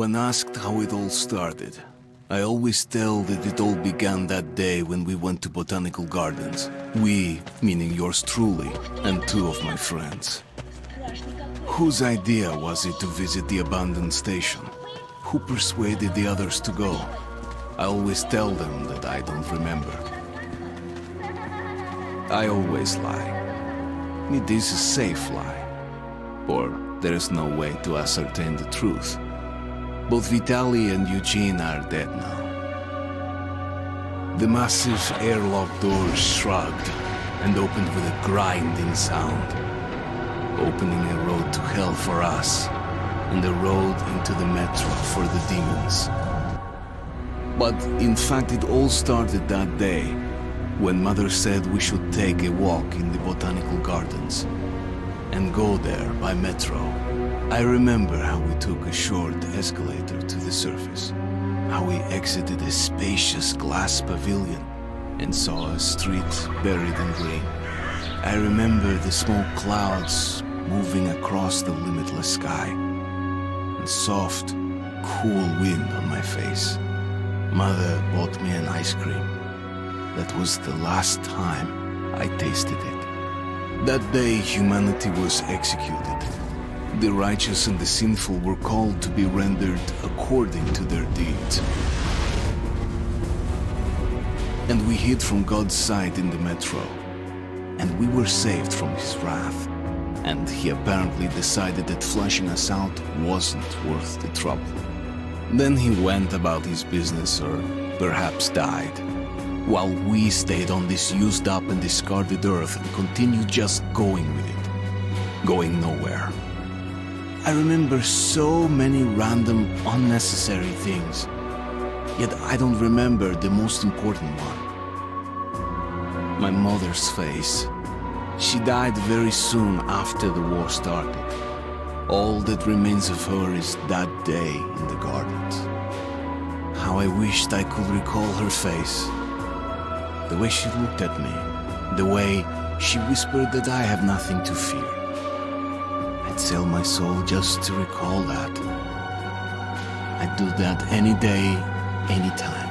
When asked how it all started, I always tell that it all began that day when we went to botanical gardens. We, meaning yours truly, and two of my friends. Whose idea was it to visit the abandoned station? Who persuaded the others to go? I always tell them that I don't remember. I always lie. It is a safe lie. Or there is no way to ascertain the truth. Both Vitaly and Eugene are dead now. The massive airlock doors shrugged and opened with a grinding sound, opening a road to hell for us and a road into the metro for the demons. But in fact, it all started that day when Mother said we should take a walk in the botanical gardens and go there by metro. I remember how we took a short escalator to the surface, how we exited a spacious glass pavilion and saw a street buried in green. I remember the smoke clouds moving across the limitless sky and soft, cool wind on my face. Mother bought me an ice cream. That was the last time I tasted it. That day, humanity was executed. The righteous and the sinful were called to be rendered according to their deeds. And we hid from God's sight in the metro. And we were saved from his wrath. And he apparently decided that flushing us out wasn't worth the trouble. Then he went about his business, or perhaps died, while we stayed on this used up and discarded earth and continued just going with it, going nowhere. I remember so many random, unnecessary things, yet I don't remember the most important one. My mother's face. She died very soon after the war started. All that remains of her is that day in the gardens. How I wished I could recall her face. The way she looked at me, the way she whispered that I have nothing to fear. I'd sell my soul just to recall that. I'd do that any day, any time.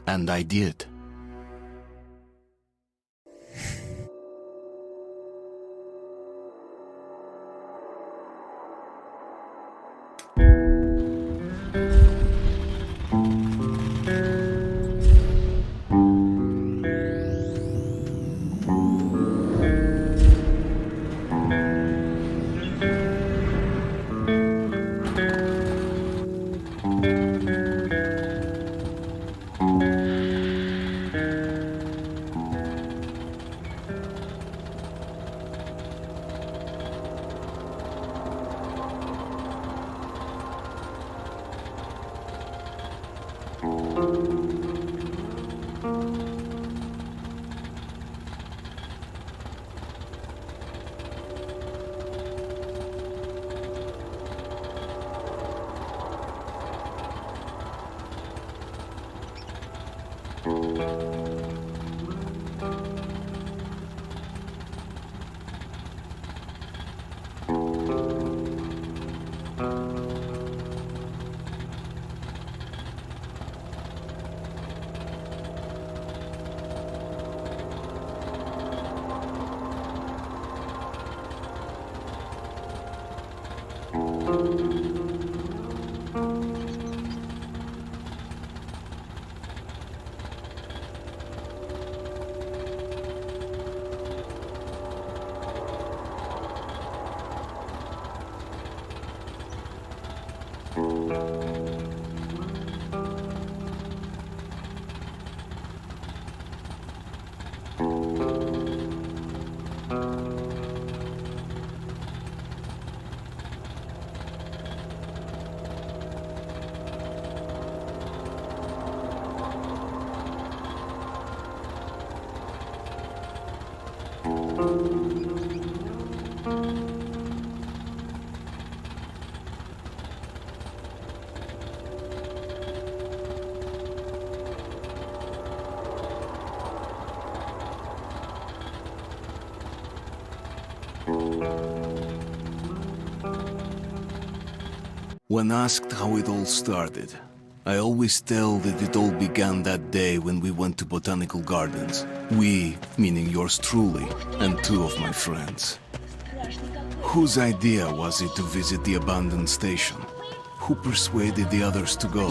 And I did. When asked how it all started, I always tell that it all began that day when we went to botanical gardens. We, meaning yours truly, and two of my friends. Whose idea was it to visit the abandoned station? Who persuaded the others to go?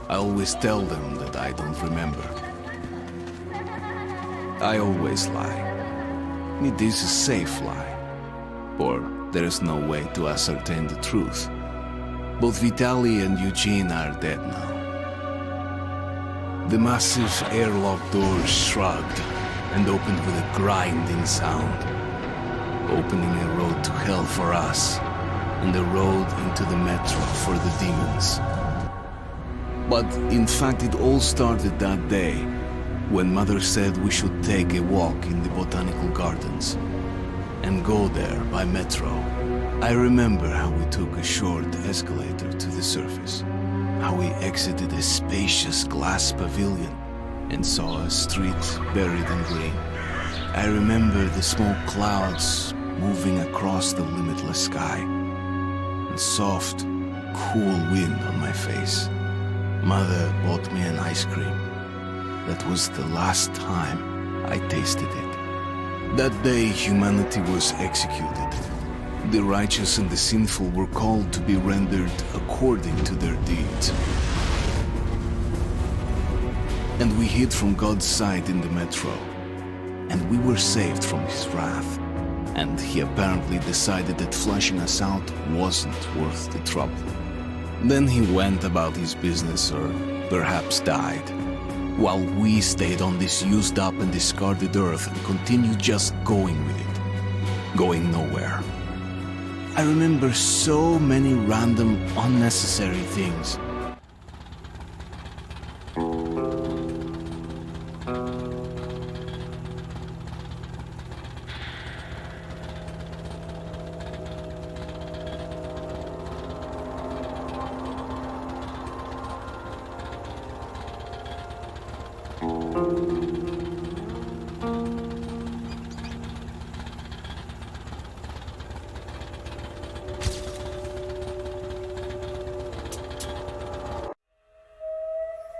I always tell them that I don't remember. I always lie. It is a safe lie, or there is no way to ascertain the truth. Both Vitaly and Eugene are dead now. The massive airlock doors shrugged and opened with a grinding sound, opening a road to hell for us and a road into the metro for the demons. But in fact, it all started that day when Mother said we should take a walk in the botanical gardens and go there by metro. I remember how we took a short escalator to the surface, how we exited a spacious glass pavilion and saw a street buried in green. I remember the smoke clouds moving across the limitless sky, and soft, cool wind on my face. Mother bought me an ice cream. That was the last time I tasted it. That day, humanity was executed. The righteous and the sinful were called to be rendered according to their deeds. And we hid from God's sight in the metro, and we were saved from his wrath. And he apparently decided that flushing us out wasn't worth the trouble. Then he went about his business, or perhaps died, while we stayed on this used up and discarded earth and continued just going with it, going nowhere. I remember so many random, unnecessary things.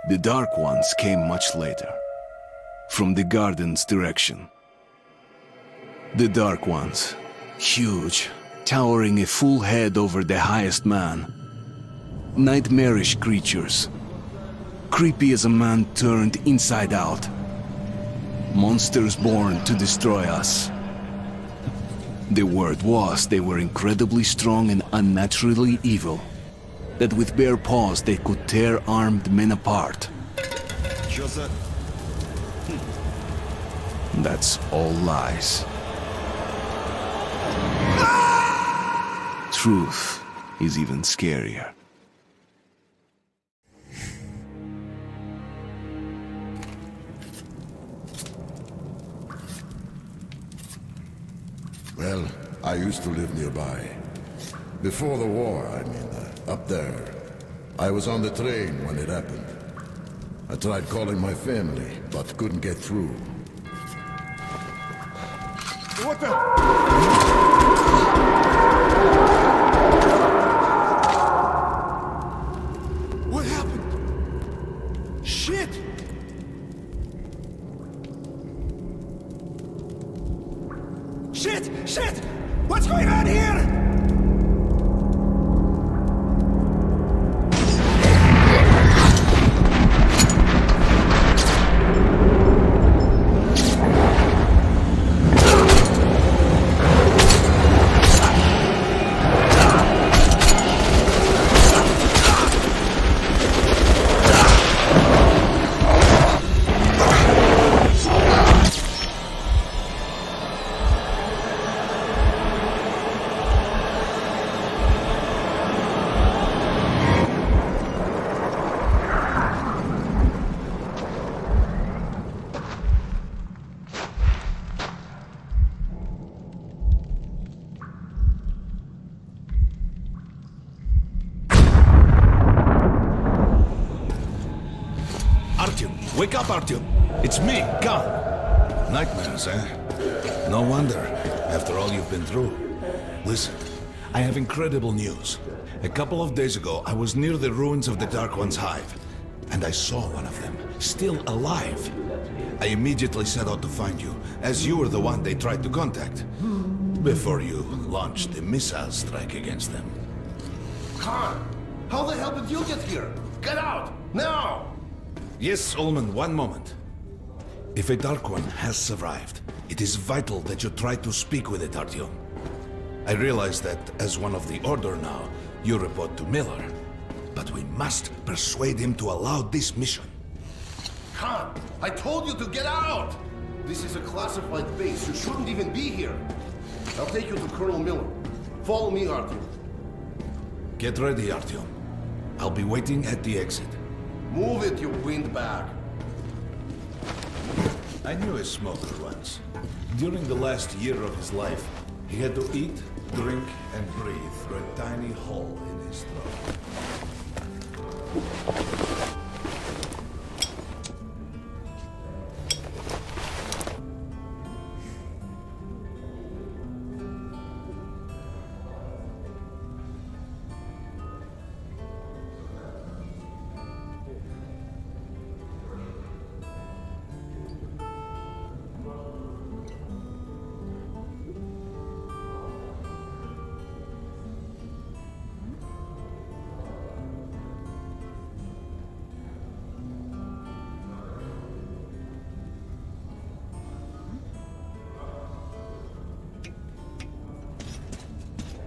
The Dark Ones came much later, from the garden's direction. The Dark Ones, huge, towering a full head over the highest man. Nightmarish creatures, creepy as a man turned inside out. Monsters born to destroy us. The word was they were incredibly strong and unnaturally evil. That with bare paws they could tear armed men apart. That's all lies. Truth is even scarier. Well, I used to live nearby. Before the war, up there. I was on the train when it happened. I tried calling my family, but couldn't get through. What the? What happened? Shit! Shit! Shit! What's going on here? Wake up, Artyom. It's me, Khan. Nightmares, eh? No wonder, after all you've been through. Listen, I have incredible news. A couple of days ago, I was near the ruins of the Dark One's hive, and I saw one of them, still alive. I immediately set out to find you, as you were the one they tried to contact, before you launched the missile strike against them. Khan, how the hell did you get here? Get out, now! Yes, Ullman, one moment. If a Dark One has survived, it is vital that you try to speak with it, Artyom. I realize that, as one of the Order now, you report to Miller. But we must persuade him to allow this mission. Khan, I told you to get out! This is a classified base. You shouldn't even be here. I'll take you to Colonel Miller. Follow me, Artyom. Get ready, Artyom. I'll be waiting at the exit. Move it, you windbag. I knew a smoker once. During the last year of his life, he had to eat, drink, and breathe through a tiny hole in his throat.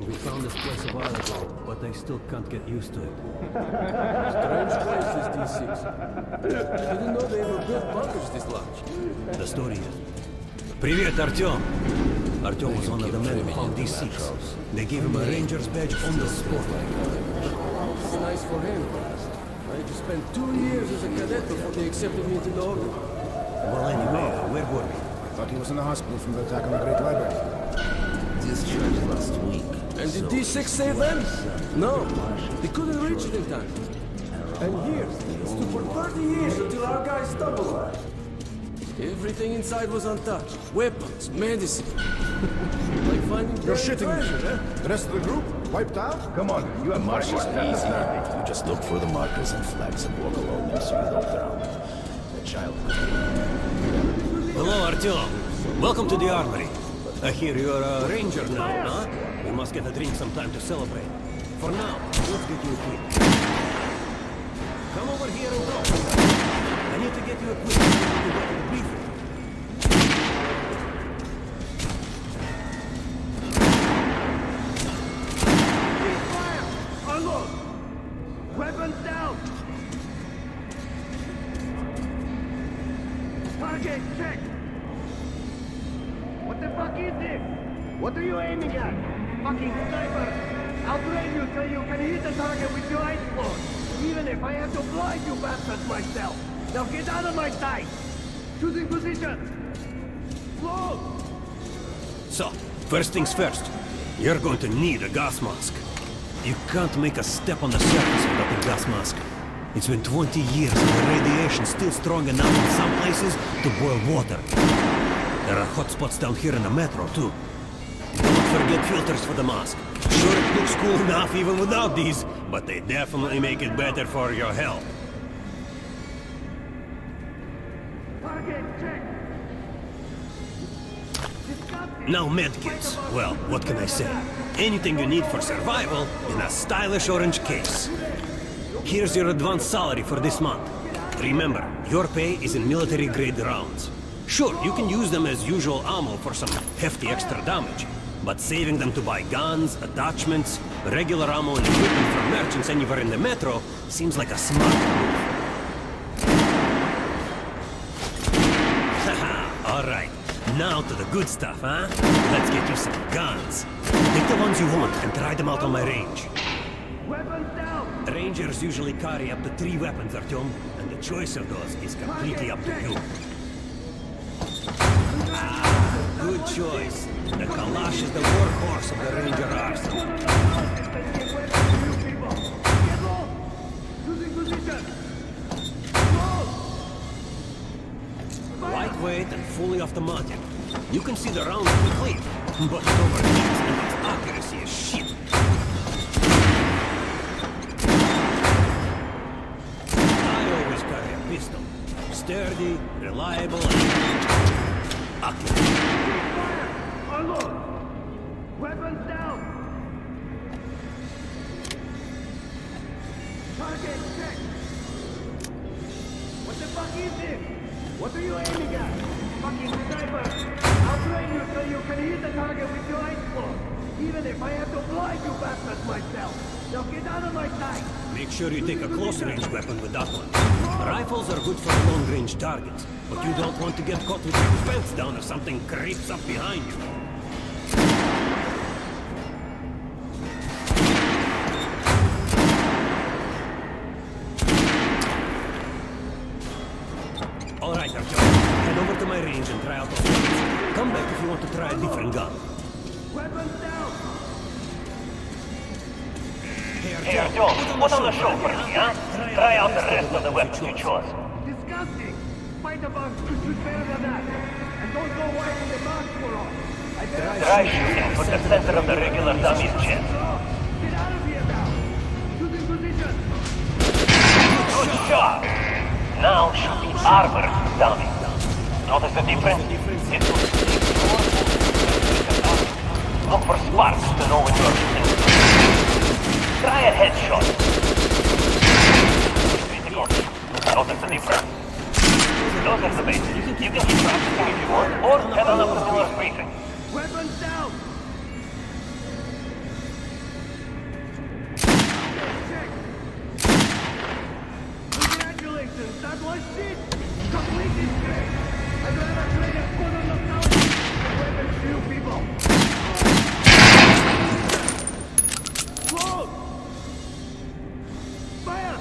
We found this place a while ago, but I still can't get used to it. Strange place, this D6. I didn't know they ever built bunkers this large. The story is... Привет, Артем! Артем was one of the men who found D6. They gave him a ranger's badge on the spot. It's nice for him. I had to spend 2 years as a cadet before they accepted me into the order. Well, anyway, where were we? Thought he was in the hospital from the attack on the Great Library. Discharged last week. And did D6 save them? No. They couldn't reach it in time. And here, it stood for 30 years until our guys stumbled. Everything inside was untouched. Weapons, medicine. Like finding You're buried shitting me. treasure, eh? The rest of the group wiped out? Come on, you have Marches easy. You just look for the markers and flags and walk along them so you don't drown. The child. Hello, Артем. Welcome to the armory. I hear you're a ranger now, huh? We must get a drink sometime to celebrate. For now, let's get you equipped. Come over here and talk. I need to get you equipped so you can go to the briefing. Fire! Unload! Weapons down! Target check! What the fuck is this? What are you aiming at? Fucking sniper! I'll blame you so you can hit the target with your eyes closed. Even if I have to blind you bastards myself. Now get out of my sight! Choosing position! Close! So, first things first. You're going to need a gas mask. You can't make a step on the surface without a gas mask. It's been 20 years and the radiation's still strong enough in some places to boil water. There are hot spots down here in the metro, too. Don't forget filters for the mask. Sure, it looks cool enough even without these, but they definitely make it better for your health. Target check! Now medkits. Well, what can I say? Anything you need for survival in a stylish orange case. Here's your advance salary for this month. Remember, your pay is in military-grade rounds. Sure, you can use them as usual ammo for some hefty extra damage, but saving them to buy guns, attachments, regular ammo and equipment from merchants anywhere in the metro seems like a smart move. Haha, alright. Now to the good stuff, huh? Let's get you some guns. Pick the ones you want and try them out on my range. Weapons down! Rangers usually carry up to 3 weapons, Artyom, and the choice of those is completely up to you. Ah, good choice. The Kalash is the workhorse of the Ranger arsenal. Get low! Choosing position! Lightweight and fully automatic. You can see the rounds quickly, but it overheats and its accuracy see a shit. I always carry a pistol. Sturdy, reliable, and accurate. Fire! Unload! Weapons down! Target check! What the fuck is this? What are you aiming at? Fucking sniper! I'll train you so you can hit the target with your eyes closed. Even if I have to blind you bastards myself. Now get out of my sight! Make sure you take a close-range weapon with that one. Rifles are good for long-range targets, but you don't want to get caught with your fence down if something creeps up behind you. All right, Artyom. Head over to my range and try out those weapons. Come back if you want to try a different gun. Weapons down! Hey, Artyom, put on the show for me, huh? Try out the rest of the weapons you chose. Disgusting! Fight about to shoot better than that! And don't go wiping the mask for all! I better Try shooting for the center of the regular dummy's chest. get out of here now! Shooting position! Good job! Now shoot the armor, dummy. Notice the difference? It look for sparks to know when you're shooting. Try a headshot. Notice the difference? Those are the basics. You can keep practicing if you want, or head on up to your briefing. Weapons down! Check! Congratulations, that was shit! Completely straight! I'd rather trade a quarter of $1,000 weapons to you people! Close! Fire!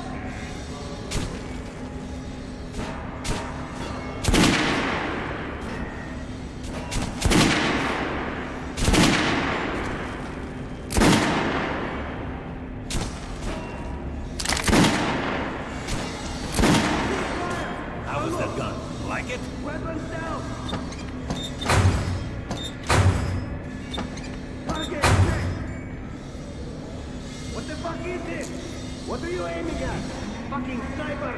How was that gun? Like it? Weapons down! Target check! What the fuck is this? What are you aiming at? Fucking sniper!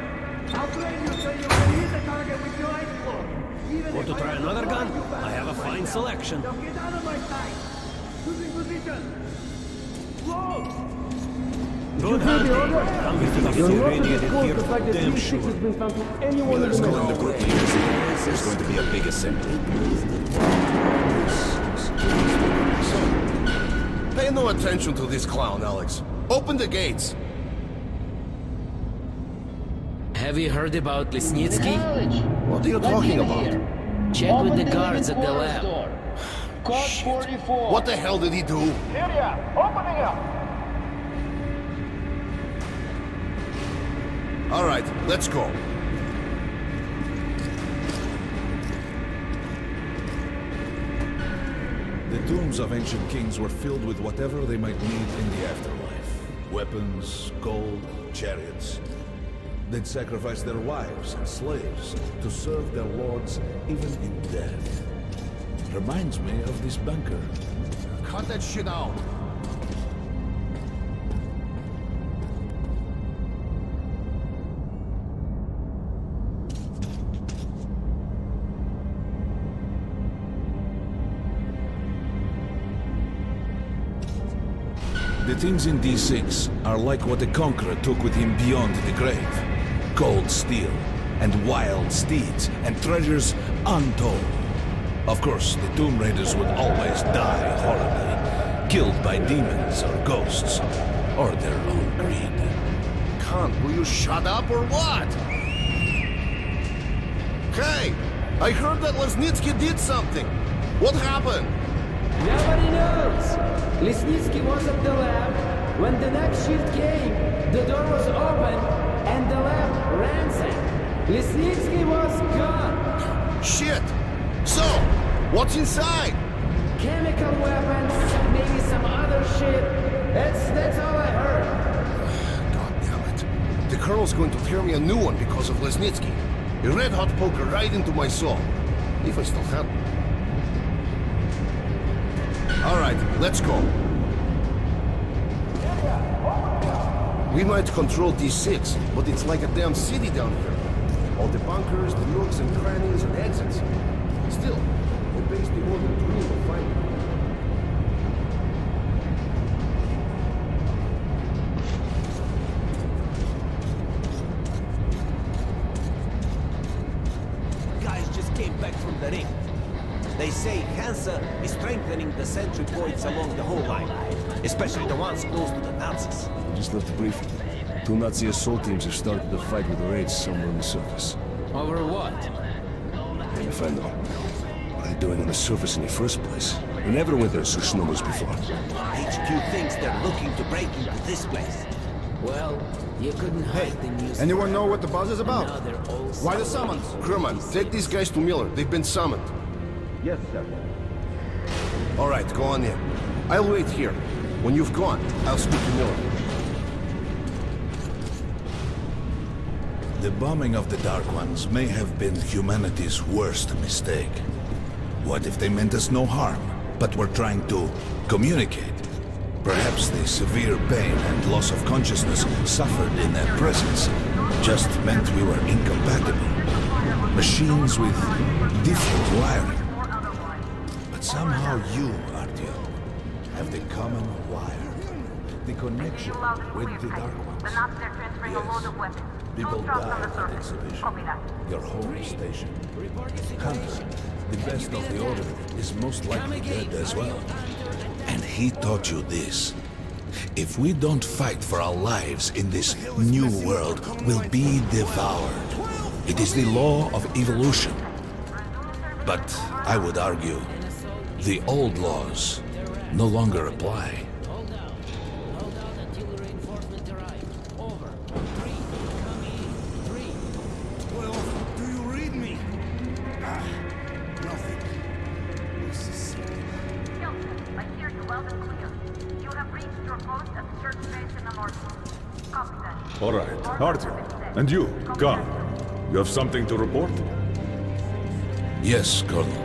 I'll train you so you can hit the target with your eyes closed. Even Want if to try have another gun? blind you I have a bastards fine myself. selection. Now get out of my sight! Losing position! Close! Good hunting. Come with me if you're radiated here for damn sure. Miller's calling the group leaders in. There's going to be a big assembly. Pay no attention to this clown, Alex. Open the gates. Have you heard about Lesnitsky? What are you talking about? Check with the guards at the lab. Code 44! What the hell did he do? Area! Opening up! All right, let's go. The tombs of ancient kings were filled with whatever they might need in the afterlife. Weapons, gold, chariots. They'd sacrifice their wives and slaves to serve their lords even in death. Reminds me of this bunker. Cut that shit out. The things in D6 are like what the Conqueror took with him beyond the grave. Cold steel, and wild steeds, and treasures untold. Of course, the Tomb Raiders would always die horribly, killed by demons or ghosts, or their own greed. Khan, will you shut up or what? Hey! I heard that Lesnitsky did something. What happened? Nobody knows. Lesnitsky was at the lab. When the next shift came, the door was open and the lab ransacked. Lesnitsky was gone. Shit! So, what's inside? Chemical weapons, maybe some other shit. That's all I heard. God damn it. The Colonel's going to tear me a new one because of Lesnitsky. A red-hot poker right into my soul. If I still have one. All right, let's go. We might control D6, but it's like a damn city down here. All the bunkers, the nooks and crannies and exits. Still, the base the order dream of fighting. Guys just came back from the ring. They say Hansa is strengthening the sentry points along the whole line, especially the ones close to the Nazis. Just left the briefing. 2 Nazi assault teams have started the fight with the raids somewhere on the surface. Over what? If I know. What are they doing on the surface in the first place? We never went there so numbers before. HQ thinks they're looking to break into this place. Well, you couldn't hide the news. Anyone know what the buzz is about? Now they're all Why the summons? Kerman, take these guys to Miller. They've been summoned. Yes, sir. All right, go on in. I'll wait here. When you've gone, I'll speak to Miller. The bombing of the Dark Ones may have been humanity's worst mistake. What if they meant us no harm, but were trying to communicate? Perhaps the severe pain and loss of consciousness suffered in their presence just meant we were incompatible. Machines with different wiring. But somehow you, Artyom, have the common wire. The connection with the Dark Ones. Yes. People died at exhibition. Your home station. Hunter, the best of the order, is most likely dead as well. And he taught you this. If we don't fight for our lives in this new world, we'll be devoured. It is the law of evolution. But I would argue, the old laws no longer apply. Hold out until the reinforcements arrive. Over. 3, come in. 3. Well, do you read me? Nothing. Hilton, I hear you loud and clear. You have reached your post at the church base in the north. Copy that. All right, Artyom. And you, Khan. You have something to report? Yes, Colonel.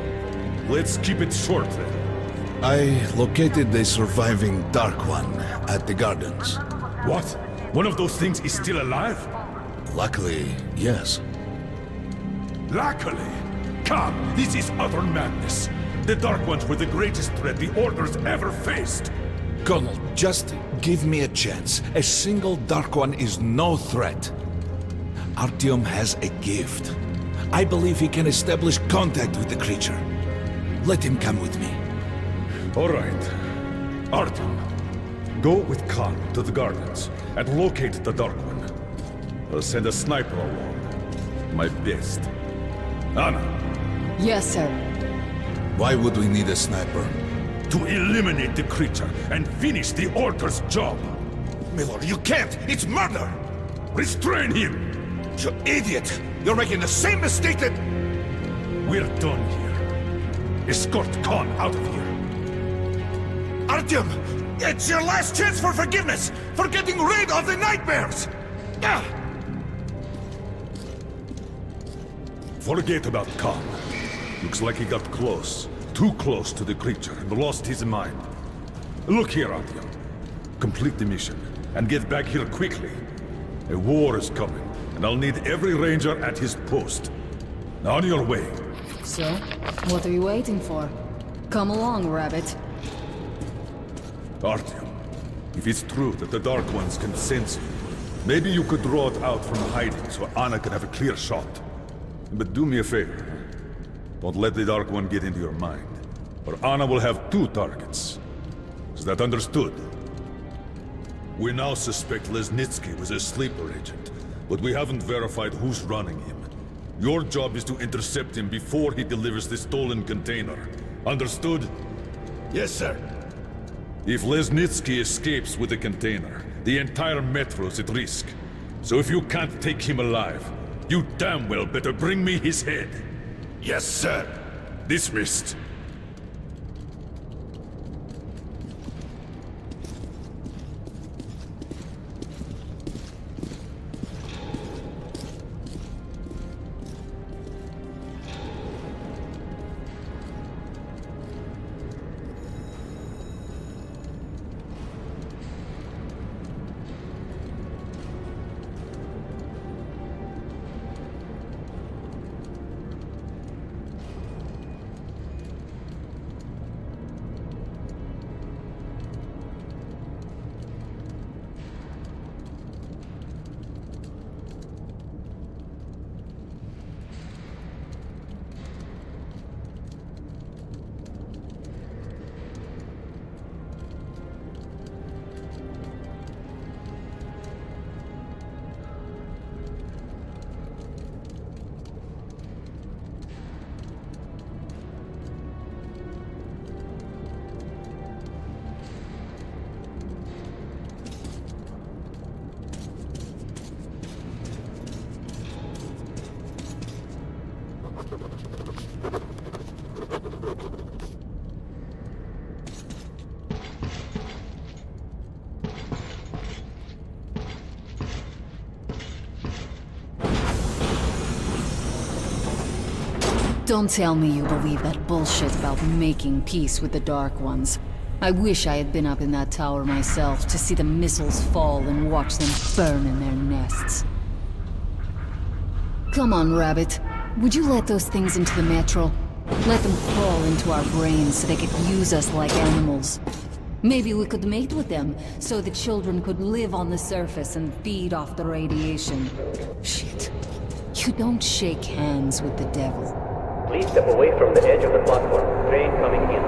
Let's keep it short then. I located the surviving Dark One at the gardens. What? One of those things is still alive? Luckily, yes. Luckily? Come, this is utter madness. The Dark Ones were the greatest threat the Order's ever faced. Colonel, just give me a chance. A single Dark One is no threat. Artyom has a gift. I believe he can establish contact with the creature. Let him come with me. All right. Artyom, go with Khan to the gardens and locate the Dark One. I'll send a sniper along. My best. Anna. Yes, sir. Why would we need a sniper? To eliminate the creature and finish the Order's job. Miller, you can't! It's murder! Restrain him! You idiot! You're making the same mistake that... We're done here. Escort Khan out of here. Artyom! It's your last chance for forgiveness! For getting rid of the nightmares! Ah! Forget about Khan. Looks like he got close. Too close to the creature and lost his mind. Look here, Artyom. Complete the mission and get back here quickly. A war is coming, and I'll need every ranger at his post. On your way. So, what are you waiting for? Come along, Rabbit. Artyom, if it's true that the Dark Ones can sense you, maybe you could draw it out from hiding so Anna can have a clear shot. But do me a favor. Don't let the Dark One get into your mind, or Anna will have 2 targets. Is that understood? We now suspect Lesnitsky was a sleeper agent, but we haven't verified who's running him. Your job is to intercept him before he delivers the stolen container. Understood? Yes, sir. If Lesnitsky escapes with the container, the entire metro's at risk. So if you can't take him alive, you damn well better bring me his head. Yes, sir. Dismissed. Don't tell me you believe that bullshit about making peace with the Dark Ones. I wish I had been up in that tower myself to see the missiles fall and watch them burn in their nests. Come on, Rabbit. Would you let those things into the metro? Let them crawl into our brains so they could use us like animals. Maybe we could mate with them, so the children could live on the surface and feed off the radiation. Shit. You don't shake hands with the devil. Please step away from the edge of the platform. Train coming in.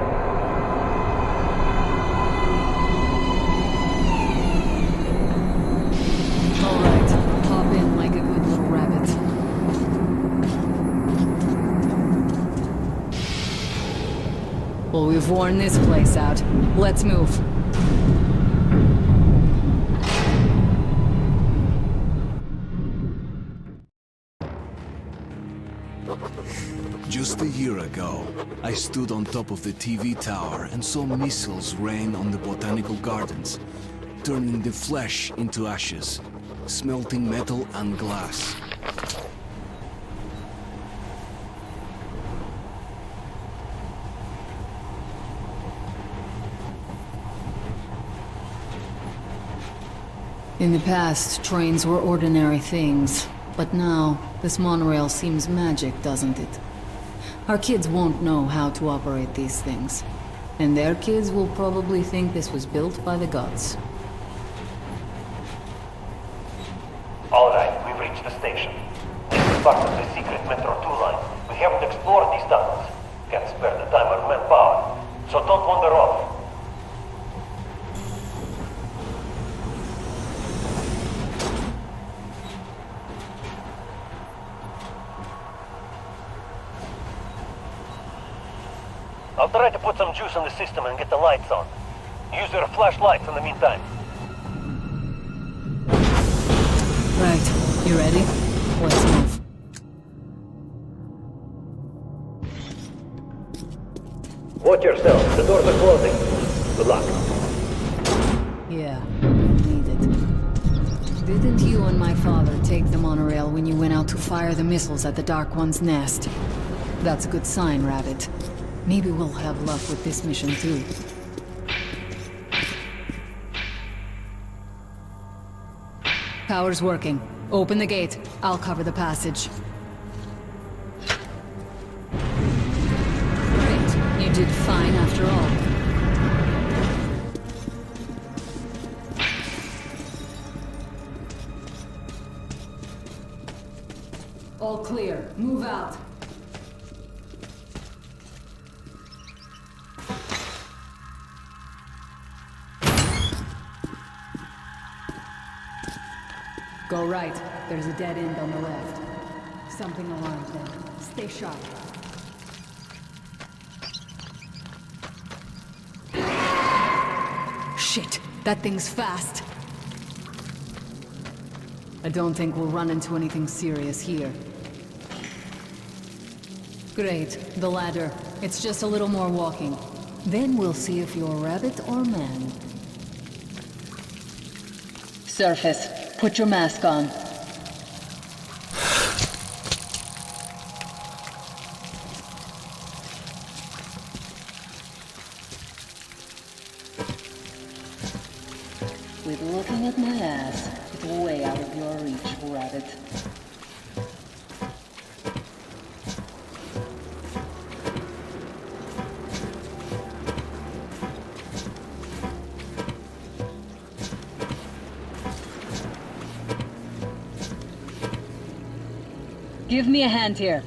Alright, hop in like a good little rabbit. Well, we've worn this place out. Let's move. Just a year ago, I stood on top of the TV tower and saw missiles rain on the botanical gardens, turning the flesh into ashes, smelting metal and glass. In the past, trains were ordinary things, but now, this monorail seems magic, doesn't it? Our kids won't know how to operate these things, and their kids will probably think this was built by the gods. Alright, we've reached the station. This is part of the secret Metro 2 line. We haven't explored these tunnels. Can't spare the time or manpower, so don't wander off. I'll try to put some juice on the system and get the lights on. Use your flashlights in the meantime. Right, you ready? Let's move. Watch yourself, the doors are closing. Good luck. Yeah, need it. Didn't you and my father take the monorail when you went out to fire the missiles at the Dark One's nest? That's a good sign, Rabbit. Maybe we'll have luck with this mission too. Power's working. Open the gate. I'll cover the passage. Great. You did fine after all. All clear. Move out. Go right. There's a dead end on the left. Something alarmed them. Stay sharp. Shit! That thing's fast! I don't think we'll run into anything serious here. Great. The ladder. It's just a little more walking. Then we'll see if you're rabbit or man. Surface. Put your mask on. Quit looking at my ass. It's way out of your reach, rabbit. Give me a hand here.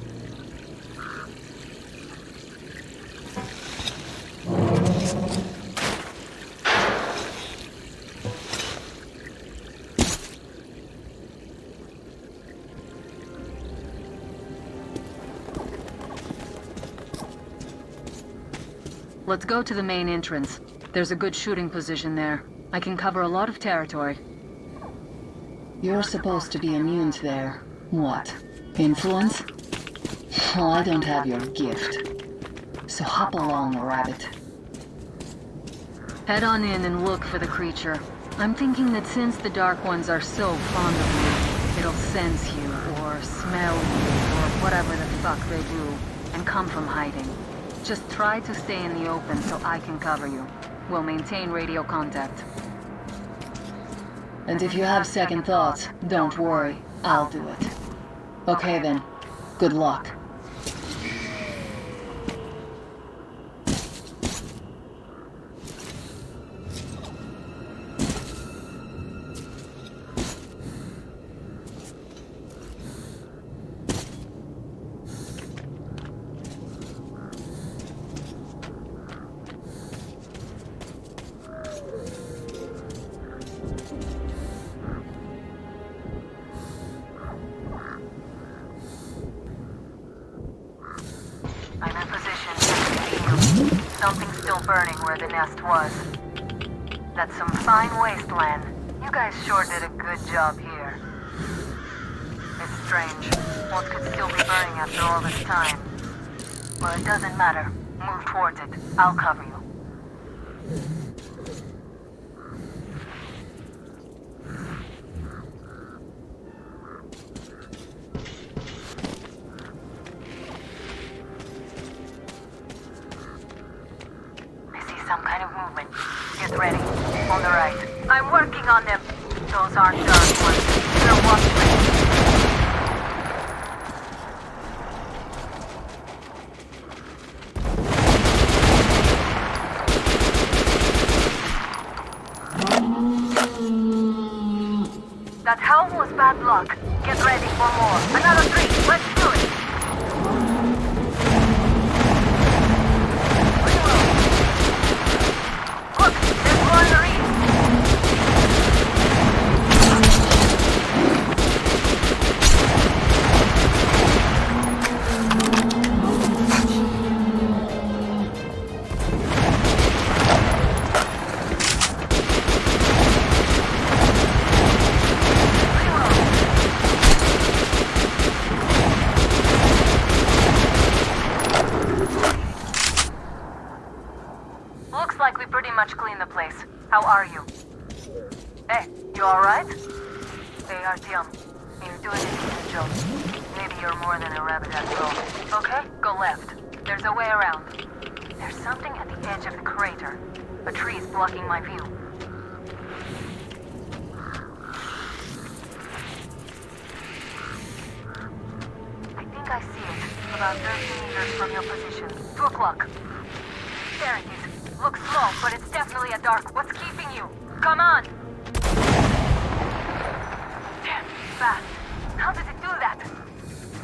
Let's go to the main entrance. There's a good shooting position there. I can cover a lot of territory. You're supposed to be immune to their... what? Influence? Well, I don't have your gift. So hop along, rabbit. Head on in and look for the creature. I'm thinking that since the Dark Ones are so fond of you, it'll sense you, or smell you, or whatever the fuck they do, and come from hiding. Just try to stay in the open so I can cover you. We'll maintain radio contact. And if you have second thoughts, don't worry. I'll do it. Okay then. Good luck. I'm in position. Something's still burning where the nest was. That's some fine wasteland. You guys sure did a good job here. It's strange. What could still be burning after all this time? Well, it doesn't matter. Move towards it. I'll cover you. Some kind of movement. Get ready. On the right. I'm working on them. Those aren't dark ones. They're watchmen. That helm was bad luck. Get ready for more. Another 3. Let's do it. Looks like we pretty much cleaned the place. How are you? Hey, you alright? Hey, Artyom. You're doing a decent job. Maybe you're more than a rabbit after all. Okay, go left. There's a way around. There's something at the edge of the crater. A tree's blocking my view. I think I see it. About 30 meters from your position. 2 o'clock. There it is. Looks small, but it's definitely a dark. What's keeping you? Come on! Damn, fast. How does it do that?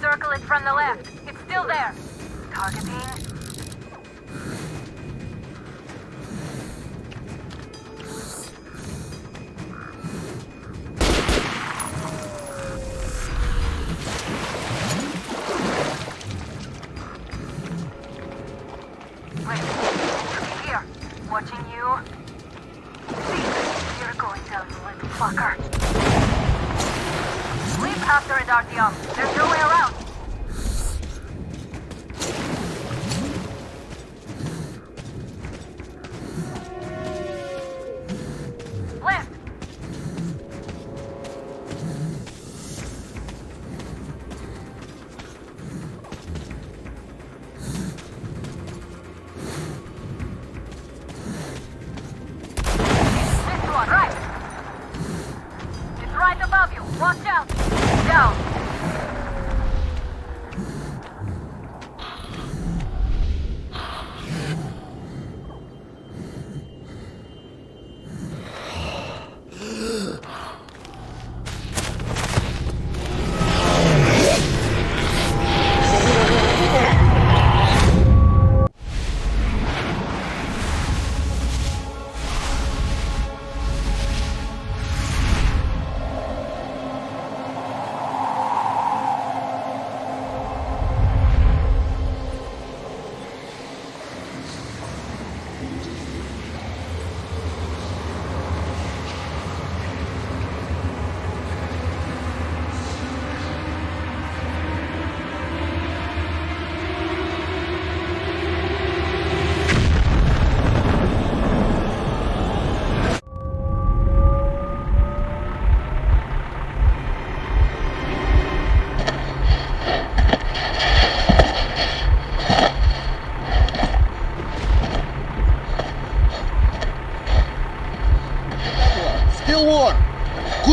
Circle it from the left. It's still there. Targeting. Watching you. You're going down, you little fucker. Leap after it, Artyom. There's no way around. Left. Right above you. Watch out. Down.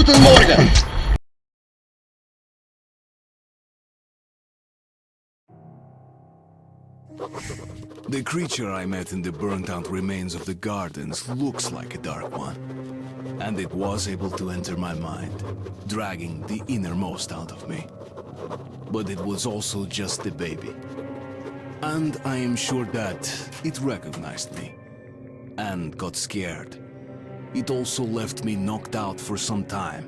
Guten Morgen! The creature I met in the burnt-out remains of the gardens looks like a dark one. And it was able to enter my mind, dragging the innermost out of me. But it was also just a baby. And I am sure that it recognized me and got scared. It also left me knocked out for some time.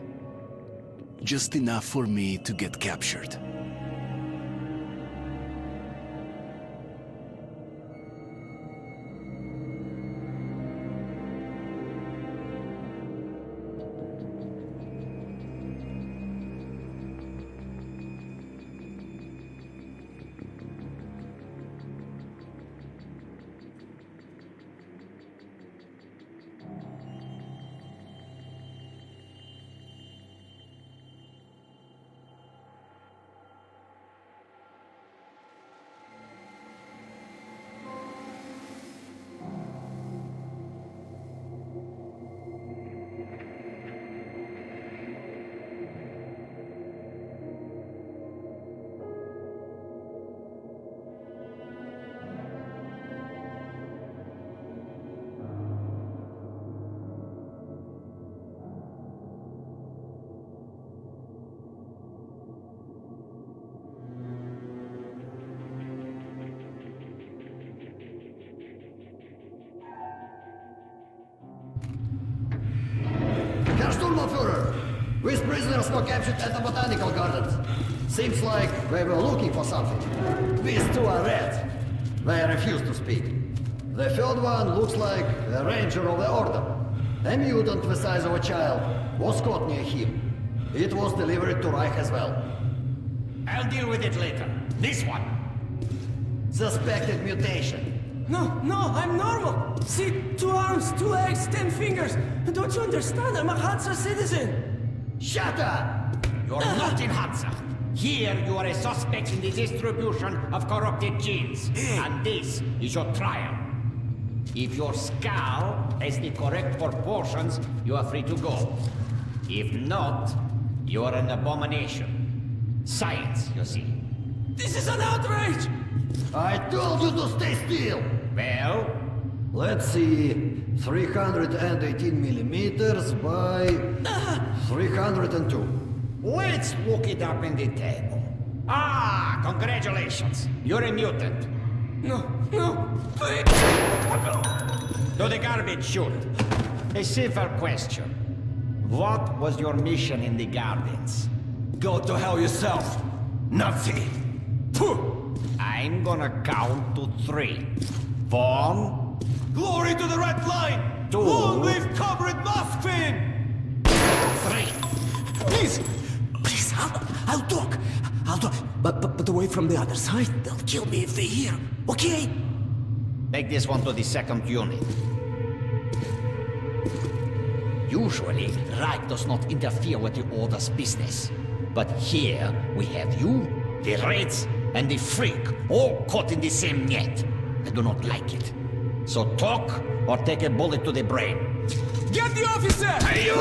Just enough for me to get captured. Herr Sturmbannführer, these prisoners were captured at the Botanical Gardens. Seems like they were looking for something. These two are red. They refuse to speak. The third one looks like a ranger of the Order. A mutant the size of a child was caught near him. It was delivered to Reich as well. I'll deal with it later. This one. Suspected mutation. No, I'm normal. See, 2 arms, 2 legs, 10 fingers. Don't you understand? I'm a Hansa citizen. Shut up! You're not in Hansa. Here you are a suspect in the distribution of corrupted genes. And this is your trial. If your skull has the correct proportions, you are free to go. If not, you are an abomination. Science, you see. This is an outrage! I told you to stay still! Well? Let's see... 318 millimeters by... 302. Let's look it up in the table. Ah, congratulations. You're a mutant. No, please! To the garbage chute. A simple question. What was your mission in the gardens? Go to hell yourself, Nazi! I'm gonna count to 3. 1... Glory to the Red Line! 2... Long live Comrade Moskvin! 3... Please, I'll talk. But away from the other side. They'll kill me if they hear. Okay? Take this one to the 2nd unit. Usually, Reich does not interfere with the Order's business. But here, we have you, the Reds, and the Freak, all caught in the same net. I do not like it. So talk, or take a bullet to the brain. Get the officer! Hey, you!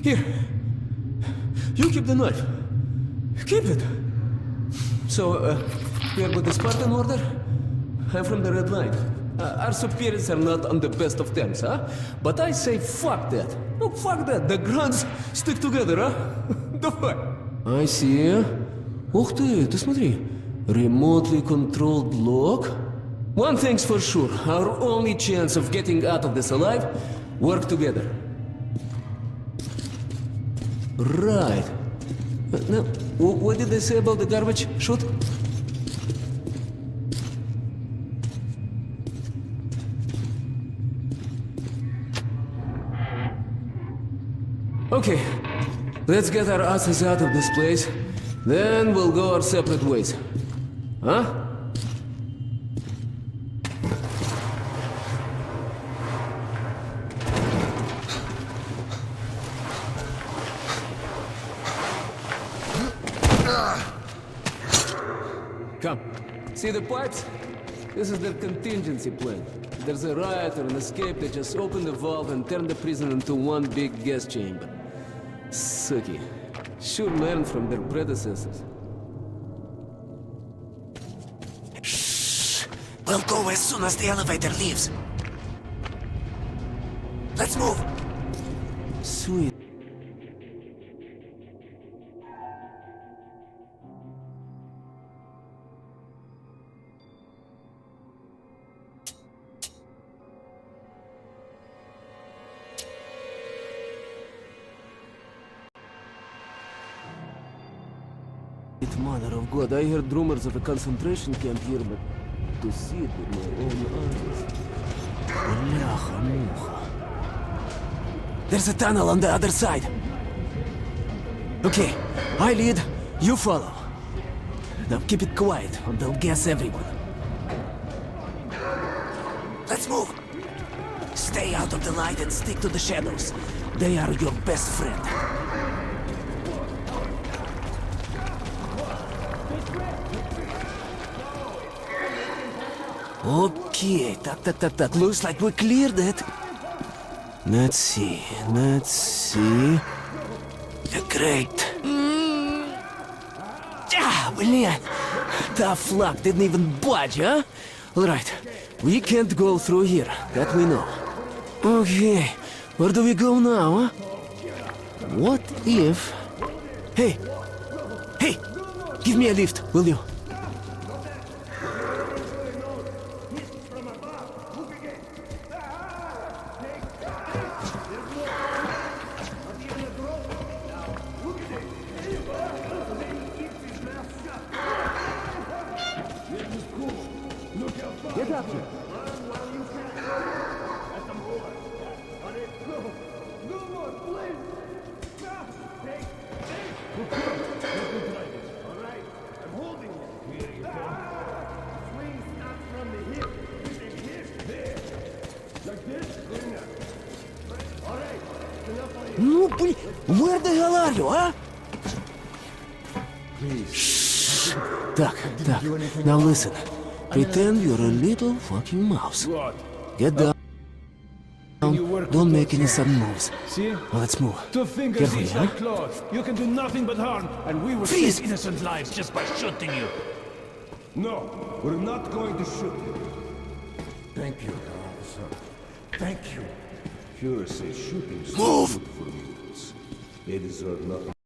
Here. You keep the knife. Keep it. So, you're with the Spartan Order? I'm from the Red Line. Our superiors are not on the best of terms, huh? But I say fuck that. No, fuck that. The Grunts stick together, huh? Давай. I see. Ух ты смотри. Remotely controlled lock. One thing's for sure. Our only chance of getting out of this alive, work together. Right. Now, what did they say about the garbage chute? Okay, let's get our asses out of this place. Then we'll go our separate ways. Huh? Come. See the pipes? This is their contingency plan. If there's a riot or an escape, they just open the valve and turn the prison into one big gas chamber. Sucky. Should learn from their predecessors. Shh! We'll go as soon as the elevator leaves. Let's move! Sweet. Mother of God, I heard rumors of a concentration camp here, but to see it with my own eyes... Бляха-муха. There's a tunnel on the other side. Okay, I lead, you follow. Now keep it quiet, or they'll guess everyone. Let's move! Stay out of the light and stick to the shadows. They are your best friend. Okay, tak. Looks like we cleared it. Let's see. Great. Блин. Tough luck, didn't even budge, huh? Alright, we can't go through here, that we know. Okay, where do we go now, huh? What if... Hey! Give me a lift, will you? Get up here. Ну, блин, where the hell are you, huh? Shh. Так. Now listen. Pretend you're a little fucking mouse. Get down. Don't make any sudden moves. See? Now let's move. Two fingers Carefully, each huh? like claws. You can do nothing but harm, and we will Freeze! save innocent lives just by shooting you. No, we're not going to shoot you. Thank you, officer. Thank you. Fuhrer says shooting's Move! good for mutants. They deserve nothing.